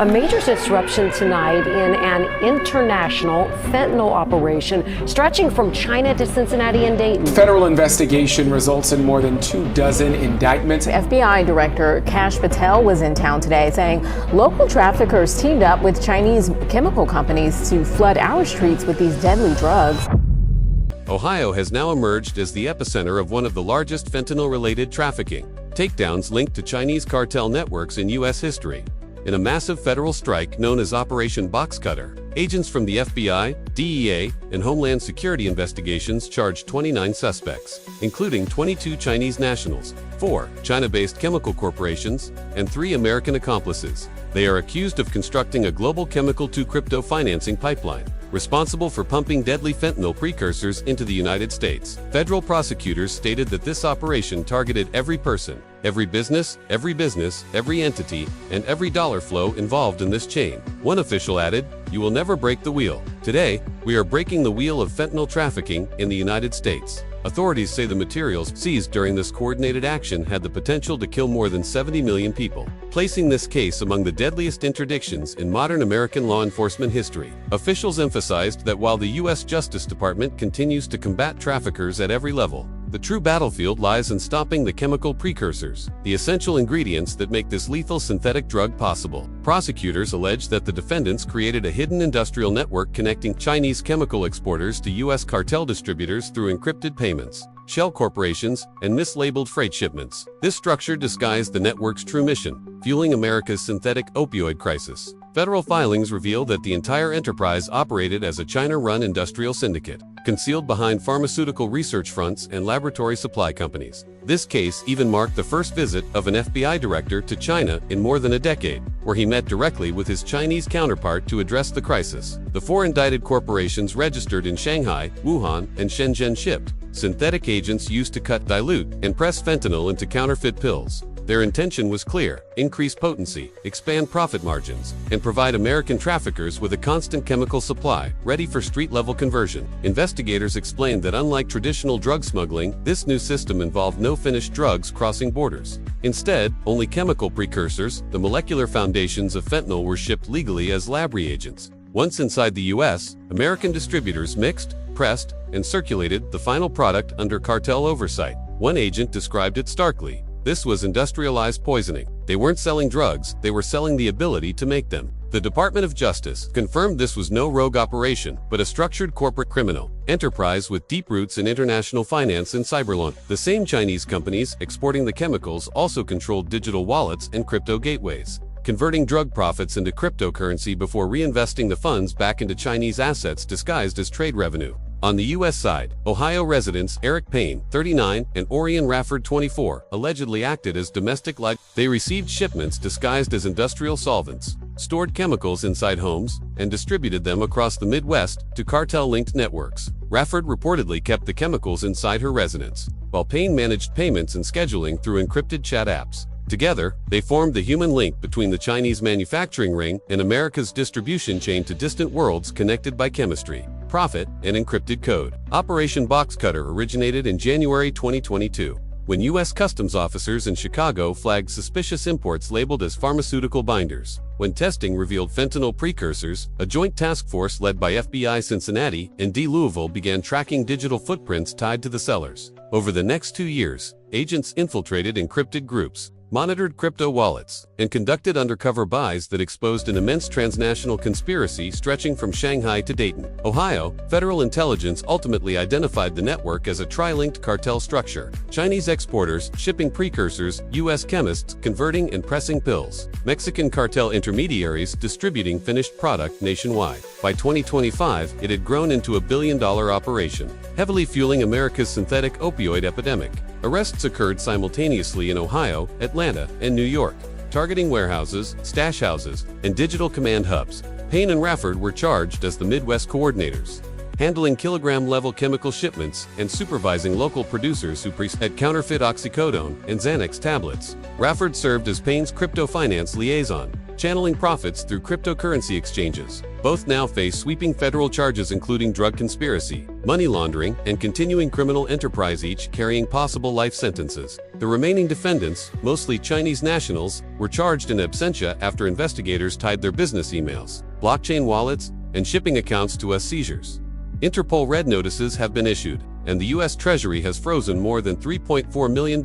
A major disruption tonight in an international fentanyl operation stretching from China to Cincinnati and Dayton. Federal investigation results in more than 24 indictments. FBI Director Kash Patel was in town today saying local traffickers teamed up with Chinese chemical companies to flood our streets with these deadly drugs. Ohio has now emerged as the epicenter of one of the largest fentanyl-related trafficking takedowns linked to Chinese cartel networks in U.S. history. In a massive federal strike known as Operation Boxcutter, agents from the FBI, DEA, and Homeland Security investigations charged 29 suspects, including 22 Chinese nationals, 4 China-based chemical corporations, and 3 American accomplices. They are accused of constructing a global chemical-to-crypto financing pipeline, responsible for pumping deadly fentanyl precursors into the United States. Federal prosecutors stated that this operation targeted every person, every business, every entity, and every dollar flow involved in this chain. One official added, "You will never break the wheel. Today, we are breaking the wheel of fentanyl trafficking in the United States." Authorities say the materials seized during this coordinated action had the potential to kill more than 70 million people, placing this case among the deadliest interdictions in modern American law enforcement history. Officials emphasized that while the U.S. Justice Department continues to combat traffickers at every level, the true battlefield lies in stopping the chemical precursors, the essential ingredients that make this lethal synthetic drug possible. Prosecutors allege that the defendants created a hidden industrial network connecting Chinese chemical exporters to U.S. cartel distributors through encrypted payments, shell corporations, and mislabeled freight shipments. This structure disguised the network's true mission, fueling America's synthetic opioid crisis. Federal filings reveal that the entire enterprise operated as a China-run industrial syndicate, concealed behind pharmaceutical research fronts and laboratory supply companies. This case even marked the first visit of an FBI director to China in more than a decade, where he met directly with his Chinese counterpart to address the crisis. The 4 indicted corporations registered in Shanghai, Wuhan, and Shenzhen shipped synthetic agents used to cut, dilute, and press fentanyl into counterfeit pills. Their intention was clear: increase potency, expand profit margins, and provide American traffickers with a constant chemical supply, ready for street-level conversion. Investigators explained that unlike traditional drug smuggling, this new system involved no finished drugs crossing borders. Instead, only chemical precursors, the molecular foundations of fentanyl, were shipped legally as lab reagents. Once inside the U.S., American distributors mixed, pressed, and circulated the final product under cartel oversight. One agent described it starkly: this was industrialized poisoning. They weren't selling drugs, they were selling the ability to make them. The Department of Justice confirmed this was no rogue operation, but a structured corporate criminal enterprise with deep roots in international finance and cyberlaw. The same Chinese companies exporting the chemicals also controlled digital wallets and crypto gateways, converting drug profits into cryptocurrency before reinvesting the funds back into Chinese assets disguised as trade revenue. On the U.S. side, Ohio residents Eric Payne, 39, and Orion Rafford, 24, allegedly acted as domestic light. They received shipments disguised as industrial solvents, stored chemicals inside homes, and distributed them across the Midwest to cartel-linked networks. Rafford reportedly kept the chemicals inside her residence, while Payne managed payments and scheduling through encrypted chat apps. Together, they formed the human link between the Chinese manufacturing ring and America's distribution chain to distant worlds connected by chemistry, profit, and encrypted code. Operation Boxcutter originated in January 2022, when U.S. Customs officers in Chicago flagged suspicious imports labeled as pharmaceutical binders. When testing revealed fentanyl precursors, a joint task force led by FBI Cincinnati and D. Louisville began tracking digital footprints tied to the sellers. Over the next 2 years, agents infiltrated encrypted groups, monitored crypto wallets, and conducted undercover buys that exposed an immense transnational conspiracy stretching from Shanghai to Dayton, Ohio. Federal intelligence ultimately identified the network as a tri-linked cartel structure: Chinese exporters shipping precursors, U.S. chemists converting and pressing pills, Mexican cartel intermediaries distributing finished product nationwide. By 2025, it had grown into a billion-dollar operation, heavily fueling America's synthetic opioid epidemic. Arrests occurred simultaneously in Ohio, Atlanta, and New York, targeting warehouses, stash houses, and digital command hubs. Payne and Rafford were charged as the Midwest coordinators, handling kilogram-level chemical shipments and supervising local producers who had counterfeit oxycodone and Xanax tablets. Rafford served as Payne's crypto finance liaison, channeling profits through cryptocurrency exchanges. Both now face sweeping federal charges including drug conspiracy, money laundering, and continuing criminal enterprise, each carrying possible life sentences. The remaining defendants, mostly Chinese nationals, were charged in absentia after investigators tied their business emails, blockchain wallets, and shipping accounts to seizures. Interpol red notices have been issued, and the U.S. Treasury has frozen more than $3.4 million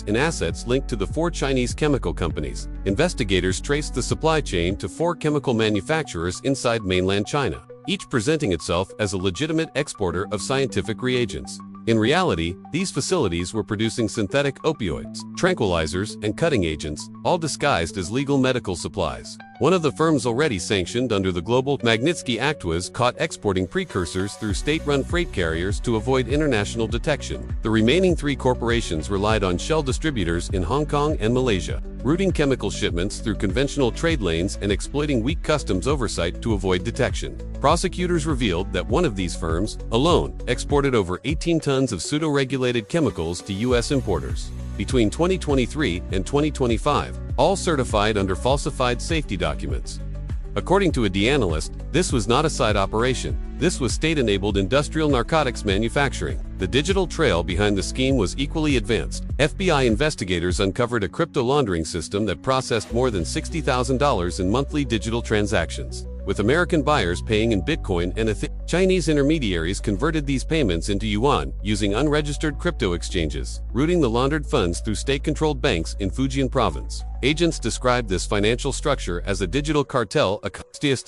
in assets linked to the 4 Chinese chemical companies. Investigators traced the supply chain to 4 chemical manufacturers inside mainland China, each presenting itself as a legitimate exporter of scientific reagents. In reality, these facilities were producing synthetic opioids, tranquilizers, and cutting agents, all disguised as legal medical supplies. One of the firms already sanctioned under the Global Magnitsky Act was caught exporting precursors through state-run freight carriers to avoid international detection. The remaining 3 corporations relied on shell distributors in Hong Kong and Malaysia, routing chemical shipments through conventional trade lanes and exploiting weak customs oversight to avoid detection. Prosecutors revealed that one of these firms, alone, exported over 18 tons of pseudo-regulated chemicals to U.S. importers between 2023 and 2025, all certified under falsified safety documents. According to a DEA analyst, this was not a side operation. This was state-enabled industrial narcotics manufacturing. The digital trail behind the scheme was equally advanced. FBI investigators uncovered a crypto laundering system that processed more than $60,000 in monthly digital transactions, with American buyers paying in Bitcoin and Ethereum. Chinese intermediaries converted these payments into yuan using unregistered crypto exchanges, routing the laundered funds through state-controlled banks in Fujian province. Agents described this financial structure as a digital cartel,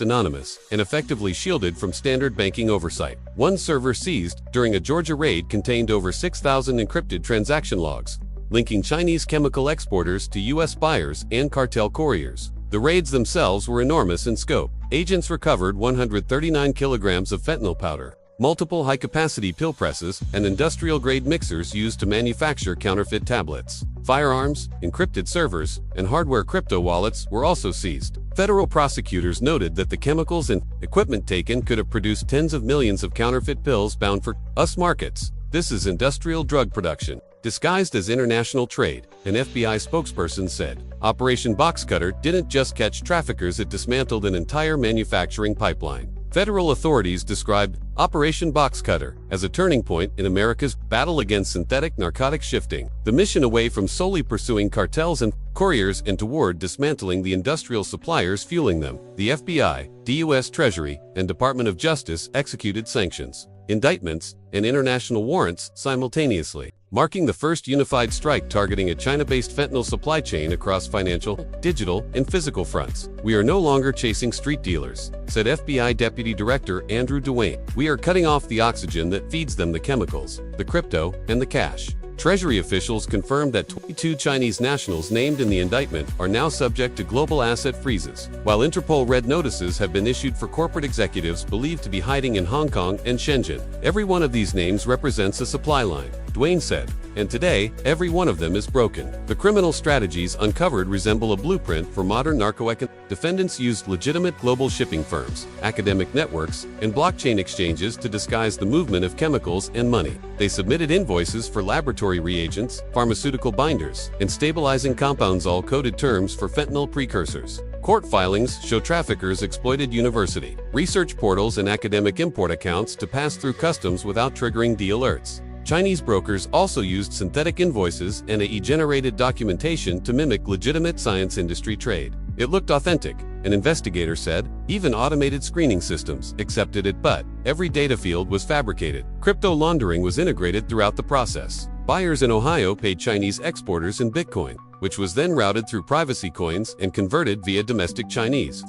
anonymous, and effectively shielded from standard banking oversight. One server seized during a Georgia raid contained over 6,000 encrypted transaction logs, linking Chinese chemical exporters to U.S. buyers and cartel couriers. The raids themselves were enormous in scope. Agents recovered 139 kilograms of fentanyl powder, multiple high-capacity pill presses, and industrial-grade mixers used to manufacture counterfeit tablets. Firearms, encrypted servers, and hardware crypto wallets were also seized. Federal prosecutors noted that the chemicals and equipment taken could have produced tens of millions of counterfeit pills bound for U.S. markets. This is industrial drug production, disguised as international trade, an FBI spokesperson said. Operation Boxcutter didn't just catch traffickers, it dismantled an entire manufacturing pipeline. Federal authorities described Operation Boxcutter as a turning point in America's battle against synthetic narcotic shifting, the mission away from solely pursuing cartels and couriers and toward dismantling the industrial suppliers fueling them. The FBI, the U.S. Treasury, and Department of Justice executed sanctions, indictments, and international warrants simultaneously, marking the first unified strike targeting a China-based fentanyl supply chain across financial, digital, and physical fronts. "We are no longer chasing street dealers," said FBI Deputy Director Andrew Duane. "We are cutting off the oxygen that feeds them the chemicals, the crypto, and the cash." Treasury officials confirmed that 22 Chinese nationals named in the indictment are now subject to global asset freezes, while Interpol red notices have been issued for corporate executives believed to be hiding in Hong Kong and Shenzhen. "Every one of these names represents a supply line," Duane said, "and today, every one of them is broken." The criminal strategies uncovered resemble a blueprint for modern narco-economics. Defendants used legitimate global shipping firms, academic networks, and blockchain exchanges to disguise the movement of chemicals and money. They submitted invoices for laboratory reagents, pharmaceutical binders, and stabilizing compounds, all coded terms for fentanyl precursors. Court filings show traffickers exploited university, research portals, and academic import accounts to pass through customs without triggering DEA alerts. Chinese brokers also used synthetic invoices and AI-generated documentation to mimic legitimate science industry trade. It looked authentic, an investigator said. Even automated screening systems accepted it, but every data field was fabricated. Crypto laundering was integrated throughout the process. Buyers in Ohio paid Chinese exporters in Bitcoin, which was then routed through privacy coins and converted via domestic Chinese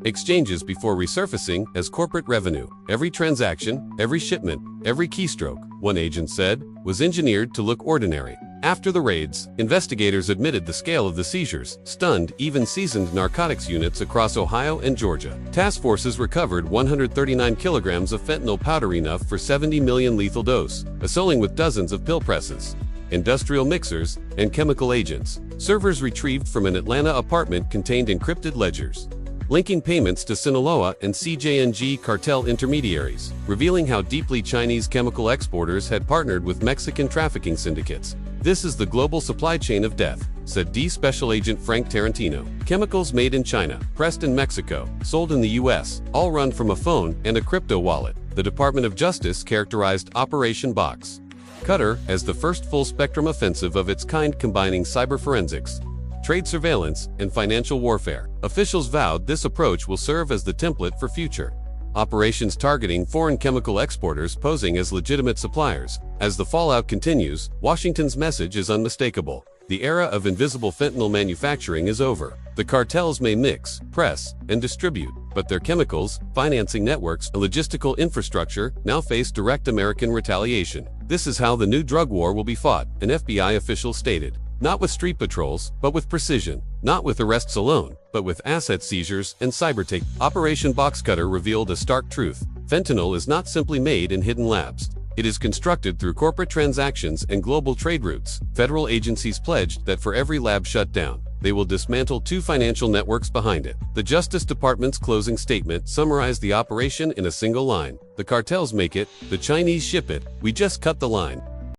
exchanges before resurfacing as corporate revenue. Every transaction, every shipment, every keystroke, one agent said, was engineered to look ordinary. After the raids, investigators admitted the scale of the seizures stunned even seasoned narcotics units across Ohio and Georgia. Task forces recovered 139 kilograms of fentanyl powder, enough for 70 million lethal dose, assailing with dozens of pill presses, industrial mixers, and chemical agents. Servers retrieved from an Atlanta apartment contained encrypted ledgers, linking payments to Sinaloa and CJNG cartel intermediaries, revealing how deeply Chinese chemical exporters had partnered with Mexican trafficking syndicates. This is the global supply chain of death, said D Special Agent Frank Tarantino. Chemicals made in China, pressed in Mexico, sold in the U.S., all run from a phone and a crypto wallet. The Department of Justice characterized Operation Box Cutter as the first full-spectrum offensive of its kind, combining cyber forensics, trade surveillance, and financial warfare. Officials vowed this approach will serve as the template for future operations targeting foreign chemical exporters posing as legitimate suppliers. As the fallout continues, Washington's message is unmistakable. The era of invisible fentanyl manufacturing is over. The cartels may mix, press, and distribute, but their chemicals, financing networks, and logistical infrastructure now face direct American retaliation. This is how the new drug war will be fought, an FBI official stated. Not with street patrols, but with precision. Not with arrests alone, but with asset seizures and cyber take. Operation Box Cutter revealed a stark truth. Fentanyl is not simply made in hidden labs. It is constructed through corporate transactions and global trade routes. Federal agencies pledged that for every lab shut down, they will dismantle 2 financial networks behind it. The Justice Department's closing statement summarized the operation in a single line. The cartels make it, the Chinese ship it, we just cut the line.